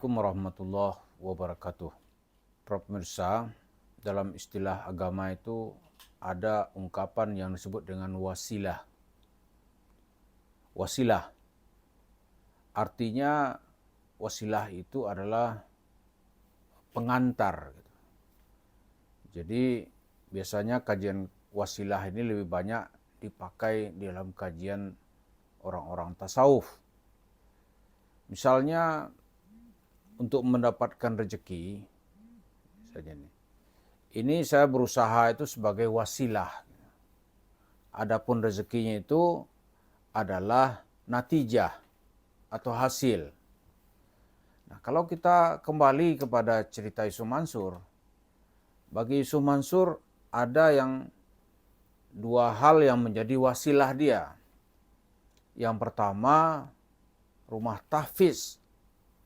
Assalamualaikum warahmatullahi wabarakatuh. Para pemirsa, dalam istilah agama itu ada ungkapan yang disebut dengan wasilah. Wasilah, artinya wasilah itu adalah pengantar. Jadi biasanya kajian wasilah ini lebih banyak dipakai dalam kajian orang-orang tasawuf. Misalnya untuk mendapatkan rezeki saja nih. Ini saya berusaha itu sebagai wasilah. Adapun rezekinya itu adalah natijah atau hasil. Nah, kalau kita kembali kepada cerita Yusuf Mansur, bagi Yusuf Mansur ada dua hal yang menjadi wasilah dia. Yang pertama, rumah tahfiz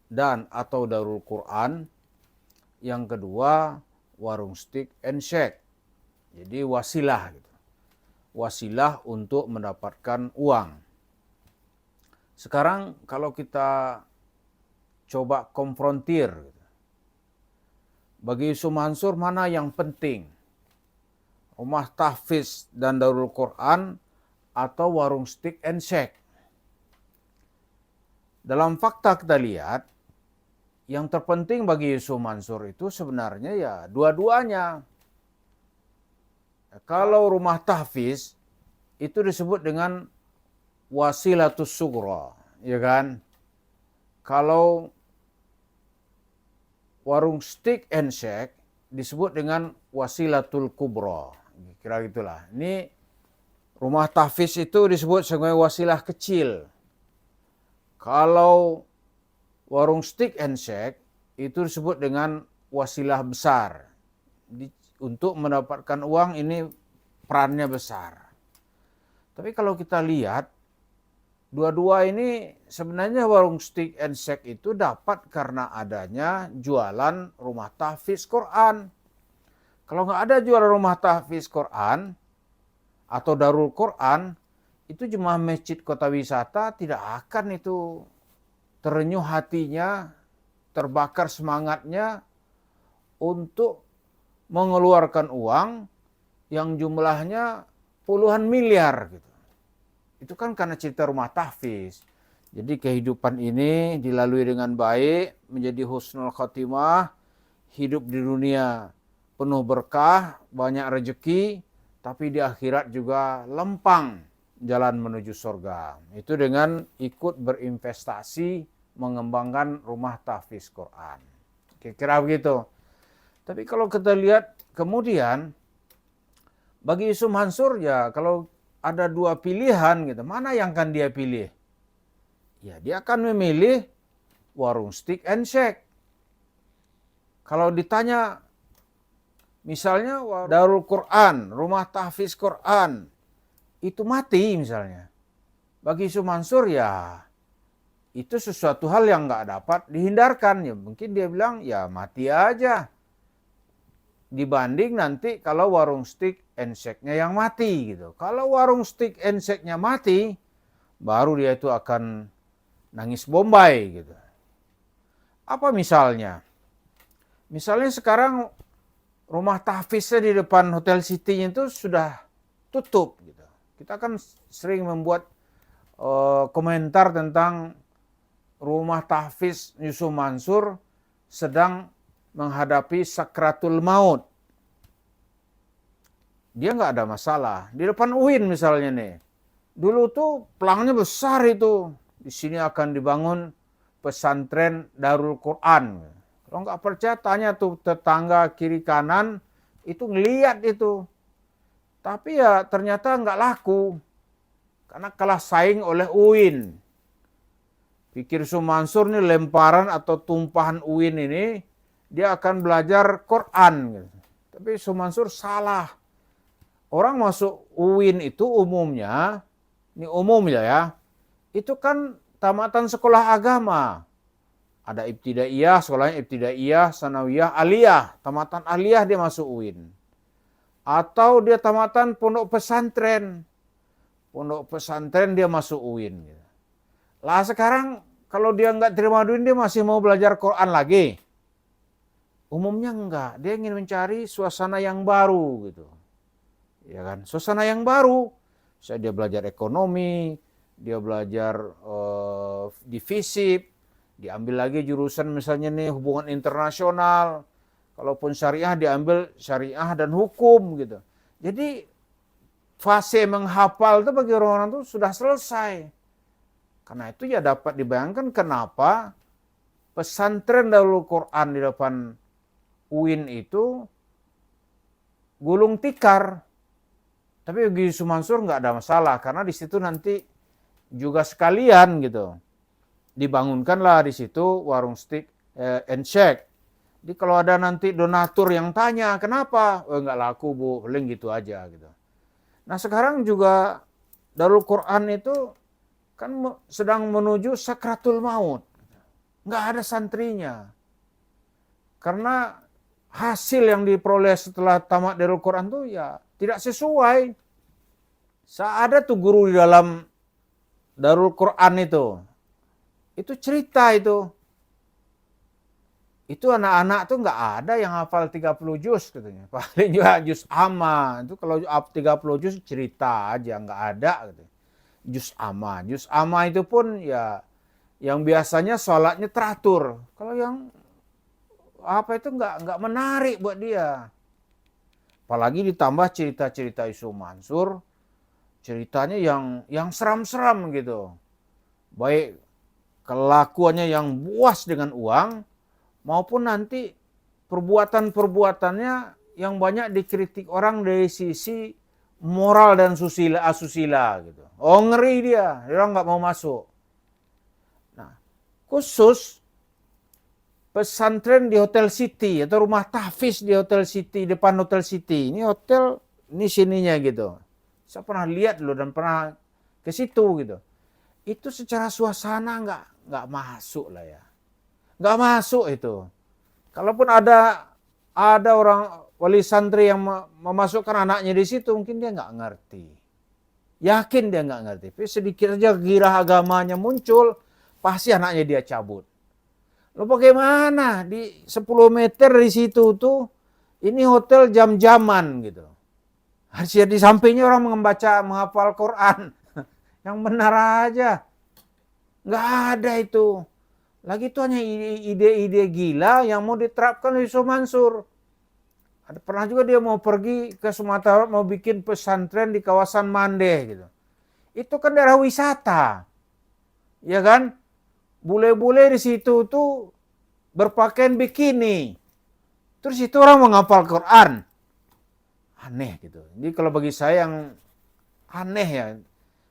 dan atau Darul Quran. Yang kedua, warung steak and shake. Jadi wasilah gitu. Wasilah untuk mendapatkan uang. Sekarang kalau kita coba konfrontir, bagi Yusuf Mansur mana yang penting? Rumah tahfiz dan Darul Quran atau warung steak and shake? Dalam fakta kita lihat, yang terpenting bagi Yusuf Mansur itu sebenarnya ya dua-duanya. Kalau rumah tahfiz itu disebut dengan wasilatus sughra, ya kan? Kalau warung steak and shake disebut dengan wasilatul kubra. Kira gitulah. Ini rumah tahfiz itu disebut sebagai wasilah kecil. Kalau warung steak and shake itu disebut dengan wasilah besar. Untuk mendapatkan uang ini perannya besar. Tapi kalau kita lihat, dua-dua ini sebenarnya warung steak and shake itu dapat karena adanya jualan rumah tahfiz Quran. Kalau nggak ada jualan rumah tahfiz Quran atau Darul Quran, itu jemaah masjid kota wisata tidak akan itu terenyuh hatinya, terbakar semangatnya untuk mengeluarkan uang yang jumlahnya puluhan miliar gitu. Itu kan karena cerita rumah tahfiz. Jadi kehidupan ini dilalui dengan baik, menjadi husnul khotimah, hidup di dunia penuh berkah, banyak rezeki, tapi di akhirat juga lempang jalan menuju surga. Itu dengan ikut berinvestasi mengembangkan rumah tahfiz Quran. Kira-kira begitu. Tapi kalau kita lihat kemudian, bagi Yusuf Mansur ya kalau ada dua pilihan gitu, mana yang akan dia pilih? Ya dia akan memilih warung steak and shake. Kalau ditanya misalnya Darul Quran, rumah tahfiz Quran, itu mati misalnya. Bagi Yusuf Mansur ya itu sesuatu hal yang nggak dapat dihindarkan. Ya mungkin dia bilang ya mati aja. Dibanding nanti kalau warung steak and shake-nya yang mati gitu. Kalau warung steak and shake-nya mati, baru dia itu akan nangis bombay gitu. Apa misalnya? Misalnya sekarang rumah tahfiznya di depan Hotel City itu sudah tutup gitu. Kita kan sering membuat komentar tentang rumah tahfiz Yusuf Mansur sedang menghadapi sakratul maut. Dia nggak ada masalah. Di depan UIN misalnya nih. Dulu tuh pelangnya besar itu. Di sini akan dibangun pesantren Darul Quran. Kalau nggak percaya tanya tuh tetangga kiri kanan itu ngeliat itu. Tapi ya ternyata nggak laku. Karena kalah saing oleh UIN. Pikir Yusuf Mansur nih lemparan atau tumpahan UIN ini, dia akan belajar Quran. Tapi Yusuf Mansur salah. Orang masuk UIN itu umumnya, ini umumnya ya, itu kan tamatan sekolah agama. Ada ibtidaiyah, sekolahnya ibtidaiyah, sanawiyah, aliyah. Tamatan aliyah dia masuk UIN. Atau dia tamatan pondok pesantren. Pondok pesantren dia masuk UIN. Lah sekarang kalau dia nggak terima duit, dia masih mau belajar Quran lagi? Umumnya enggak. Dia ingin mencari suasana yang baru gitu. Ya kan? Suasana yang baru. Dia belajar ekonomi, dia belajar di FISIP, diambil lagi jurusan misalnya nih hubungan internasional. Kalaupun syariah diambil syariah dan hukum gitu. Jadi fase menghafal itu bagi orang-orang itu sudah selesai. Karena itu ya dapat dibayangkan kenapa pesantren Darul Quran di depan UIN itu gulung tikar. Tapi bagi Yusuf Mansur nggak ada masalah karena di situ nanti juga sekalian gitu. Dibangunkanlah di situ warung steak and shake. Jadi kalau ada nanti donatur yang tanya kenapa, nggak laku bu, paling gitu aja gitu. Nah sekarang juga Darul Quran itu kan sedang menuju sakratul maut, nggak ada santrinya. Karena hasil yang diperoleh setelah tamat Darul Quran tuh ya tidak sesuai. Ada tuh guru di dalam Darul Quran itu cerita itu. Itu anak-anak tuh nggak ada yang hafal 30 juz katanya. Paling juga juz amma. Itu kalau 30 juz cerita aja, nggak ada gitu. Juz amma. Juz amma itu pun ya yang biasanya sholatnya teratur. Kalau yang apa itu nggak menarik buat dia. Apalagi ditambah cerita-cerita Yusuf Mansur, ceritanya yang seram-seram gitu. Baik kelakuannya yang buas dengan uang, maupun nanti perbuatan-perbuatannya yang banyak dikritik orang dari sisi moral dan asusila gitu. Oh ngeri dia nggak mau masuk. Nah, khusus pesantren di Hotel City atau rumah tahfiz di Hotel City, depan Hotel City. Ini hotel, ini sininya gitu. Saya pernah lihat loh dan pernah ke situ gitu. Itu secara suasana nggak masuk lah ya. Nggak masuk itu. Kalaupun ada orang wali santri yang memasukkan anaknya di situ, mungkin dia nggak ngerti. Yakin dia nggak ngerti. Tapi sedikit saja gairah agamanya muncul, pasti anaknya dia cabut. Lo bagaimana di 10 meter di situ tuh ini hotel jam-jaman gitu. Harusnya di sampingnya orang menghafal Quran. Yang benar aja. Nggak ada itu. Lagi itu hanya ide-ide gila yang mau diterapkan oleh Yusuf Mansur. Pernah juga dia mau pergi ke Sumatera mau bikin pesantren di kawasan Mandeh gitu. Itu kan daerah wisata. Ya kan? Bule-bule di situ tuh berpakaian bikini. Terus itu orang menghafal Quran. Aneh gitu. Jadi kalau bagi saya yang aneh ya.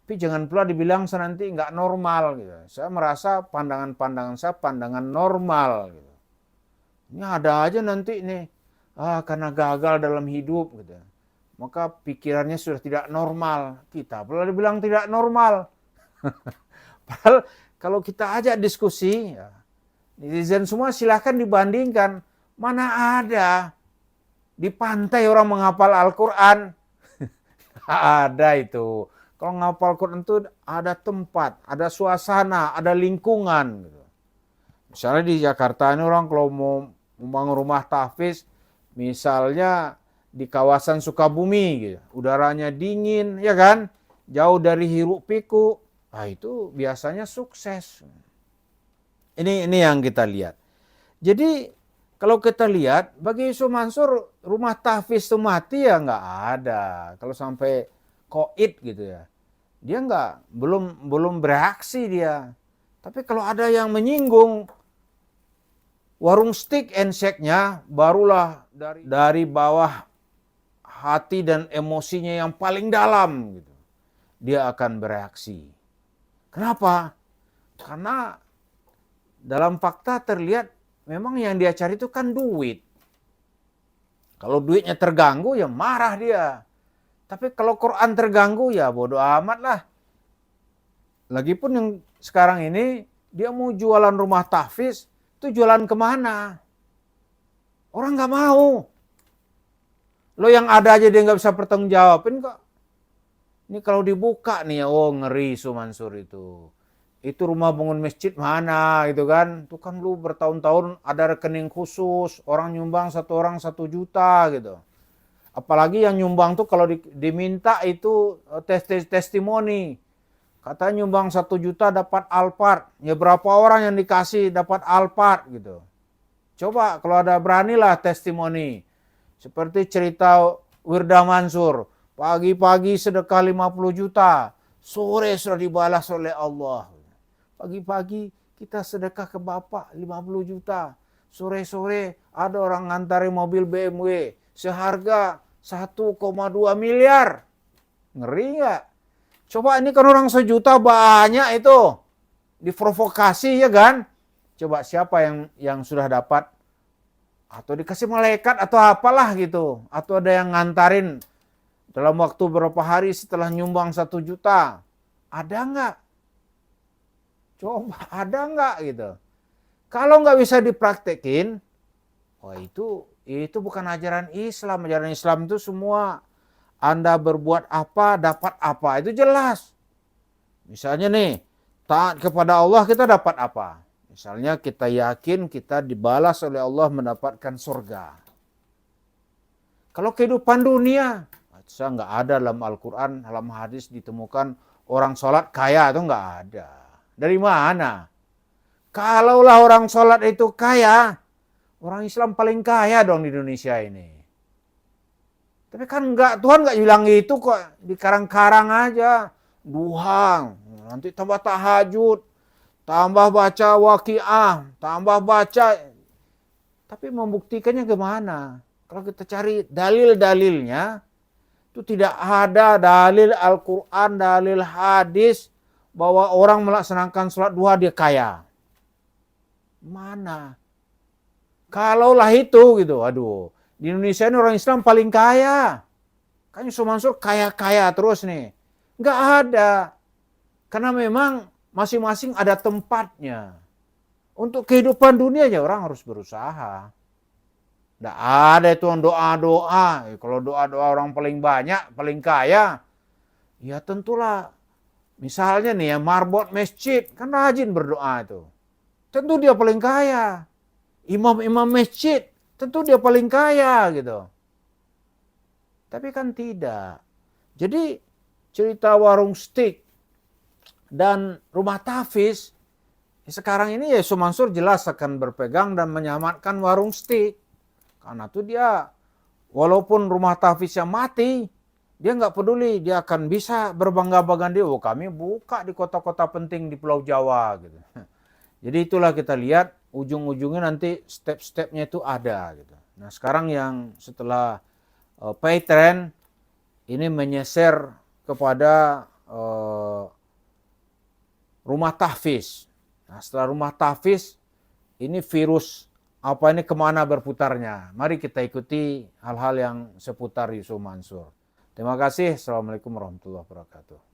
Tapi jangan pula dibilang saya nanti nggak normal gitu. Saya merasa pandangan-pandangan saya pandangan normal gitu. Ini ada aja nanti nih. Karena gagal dalam hidup gitu. Maka pikirannya sudah tidak normal. Kita pula dibilang tidak normal. Padahal kalau kita ajak diskusi, ya, netizen semua silahkan dibandingkan. Mana ada di pantai orang menghafal Al-Quran. Ada itu. Kalau menghafal Al-Quran itu ada tempat, ada suasana, ada lingkungan. Misalnya di Jakarta ini orang kalau mau membangun rumah tahfiz, misalnya di kawasan Sukabumi, gitu. Udaranya dingin, ya kan? Jauh dari hiruk pikuk. Nah itu biasanya sukses. Ini yang kita lihat. Jadi kalau kita lihat bagi Yusuf Mansur rumah tahfiz itu mati ya nggak ada. Kalau sampai koid gitu ya, dia belum bereaksi dia. Tapi kalau ada yang menyinggung warung steak and shake-nya, barulah dari bawah hati dan emosinya yang paling dalam gitu, dia akan bereaksi. Kenapa? Karena dalam fakta terlihat memang yang dia cari itu kan duit. Kalau duitnya terganggu ya marah dia. Tapi kalau Quran terganggu ya bodoh amat lah. Lagipun yang sekarang ini dia mau jualan rumah tahfiz, itu jualan kemana? Orang nggak mau. Lo yang ada aja dia nggak bisa pertanggungjawabin kok. Ini kalau dibuka nih ya, oh ngeri Yusuf Mansur itu. itu rumah bangun masjid mana gitu kan. Itu kan lu bertahun-tahun ada rekening khusus, orang nyumbang satu orang 1 juta gitu. Apalagi yang nyumbang tuh kalau diminta itu testimoni. Kata nyumbang 1 juta dapat Alphard. Ya berapa orang yang dikasih dapat Alphard gitu. Coba kalau ada beranilah testimoni. Seperti cerita Wirda Mansur. Pagi-pagi sedekah 50 juta. Sore sudah dibalas oleh Allah. Pagi-pagi kita sedekah ke Bapak 50 juta. Sore-sore ada orang ngantarin mobil BMW. Seharga 1,2 miliar. Ngeri nggak? Coba ini kan orang 1 juta banyak itu. Diprovokasi ya kan? Coba siapa yang sudah dapat? Atau dikasih malaikat atau apalah gitu. Atau ada yang ngantarin dalam waktu berapa hari setelah nyumbang 1 juta. Ada nggak? Coba ada nggak gitu. Kalau nggak bisa dipraktekin, wah itu bukan ajaran Islam. Ajaran Islam itu semua Anda berbuat apa, dapat apa. Itu jelas. Misalnya nih, taat kepada Allah kita dapat apa? Misalnya kita yakin kita dibalas oleh Allah mendapatkan surga. Kalau kehidupan dunia, saya nggak ada dalam Al-Quran, dalam hadis ditemukan orang sholat kaya itu nggak ada. Dari mana? Kalaulah orang sholat itu kaya, orang Islam paling kaya dong di Indonesia ini. Tapi kan enggak, Tuhan enggak bilang itu kok, di karang-karang aja. Duhang, nanti tambah tahajud, tambah baca waqiah, tambah baca. Tapi membuktikannya gimana? Kalau kita cari dalil-dalilnya, itu tidak ada dalil Al-Quran, dalil hadis, bahwa orang melaksanakan sholat duha dia kaya. Mana? Kalaulah itu gitu, aduh. Di Indonesia ini orang Islam paling kaya. Kan Yusuf Mansur kaya-kaya terus nih. Nggak ada. Karena memang masing-masing ada tempatnya. Untuk kehidupan dunia aja orang harus berusaha. Nggak ada itu doa-doa. Kalau doa-doa orang paling banyak, paling kaya. Ya tentulah. Misalnya nih ya marbot masjid. Kan rajin berdoa itu. Tentu dia paling kaya. Imam-imam masjid. Tentu dia paling kaya gitu. Tapi kan tidak. Jadi cerita warung steak dan rumah tahfiz, sekarang ini Yusuf Mansur jelas akan berpegang dan menyelamatkan warung steak. Karena itu dia, walaupun rumah tahfiznya mati, dia nggak peduli, dia akan bisa berbangga-bangga dia. Oh kami buka di kota-kota penting di Pulau Jawa gitu. Jadi itulah kita lihat ujung-ujungnya nanti step-stepnya itu ada gitu. Nah sekarang yang setelah pay trend ini menyeser kepada rumah tahfiz. Nah setelah rumah tahfiz ini virus apa ini kemana berputarnya. Mari kita ikuti hal-hal yang seputar Yusuf Mansur. Terima kasih. Assalamualaikum warahmatullahi wabarakatuh.